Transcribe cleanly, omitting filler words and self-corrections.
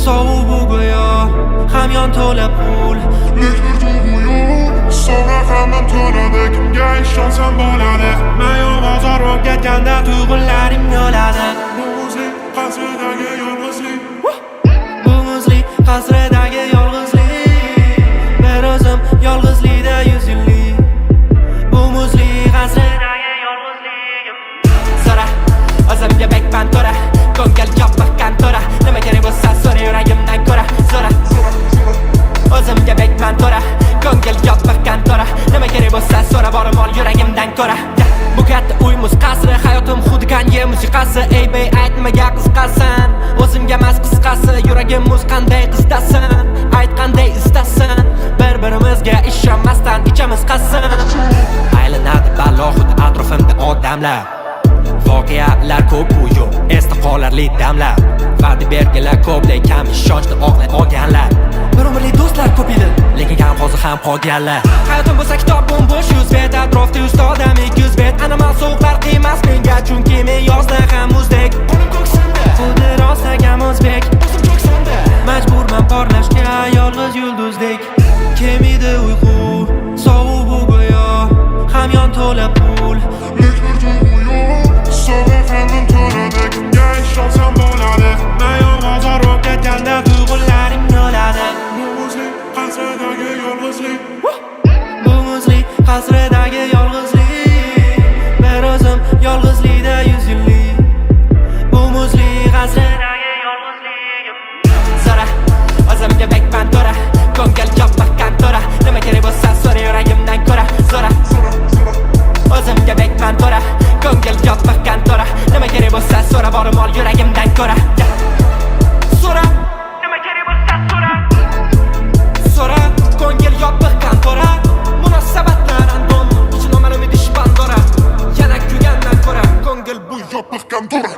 sovuq bu go'yo hamyon to'la pul Leklar tug'uyu sonra hammam to'ladi. Kimga ishonsam bo'ladi? Mayon bozor bo'lib ketganda tuyg'unlarim yo'ladi. Bu muzlik qasridagi yolg'izlik. Bu muzlik qasridagi yolg'izlik, bir o'zim yolg'izlikda 100 yillik. Bu muzlik qasridagi yolg'izligim. So'ra, o'zimga bekman to'ra, ko'ngil yopiqqan to'ra. Nima kerak bo'lsa so'ra, yuragimdan ko'ra. So'ra, o'zimga bekman to'ra, ko'ngil yopiqqan to'ra. Nima kerak bo'lsa so'ra, borim ol yuragimdan ko'ra. Bu katta uy muz qasri, hayotim xuddi Kanye musiqasi. Ey bey aytmaga qisqasan, o'zimga mas qisqasi. Yuragim muz qanday qizdasan, ayt qanday istasan. Bir-birimizga ishonmasdan ichamiz qasin. Aylanadi balo xuddi atrofimda odamlar. Voqealar ko'p u yo'q, esda qolarli damlar. Va'da berganlar ko'p, lekin ishonchni oqlay olganlar. Bir umrli do'stlar ko'p edi, lekin kam hozir ham qolganlar. Hayotim bo'lsa kitob bo'sh 100 bet, atrofda 100 odam 200 bet. Anomal sovuqlar qiymas menga, chunki men yozda ham muzdek. Qo'lim ko'ksimda, xuddi rostagam o'zbek. O'zim ko'ksimda, majburman porlashga yolg'iz yulduzdek. Kemidi uyqu, sovuq bu go'yo hamyon to'la pul. Leklar tug'uyu sonra hammam to'ladi. Kimga ishonsam bo'ladi? Mayon bozor bo'lib ketganda tuyg'unlarim yo'ladi. Bu muzlik qasridagi yolg'izlik. Bu muzlik qasridagi yolg'izlik, bir o'zim yolg'izlikda 100 yillik. Bu muzlik qasridagi yolg'izligim. So'ra, o'zimga bekman to'ra, ko'ngil yopiqqan to'ra. Nima kerak bo'lsa so'ra, yuragimdan ko'ra. So'ra, o'zimga bekman to'ra, ko'ngil yopiqqan to'ra. Nima kerak bo'lsa so'ra, borim ol yuragimdan ko'ra. So'ra, nima kerak bo'lsa so'ra. So'ra, ko'ngil yopiqqan to'ra. Munosabatlar random, ichi noma'lum idish Pandora. Yana kuygandan ko'ra, ko'ngil bu Yopiqqan to'ra.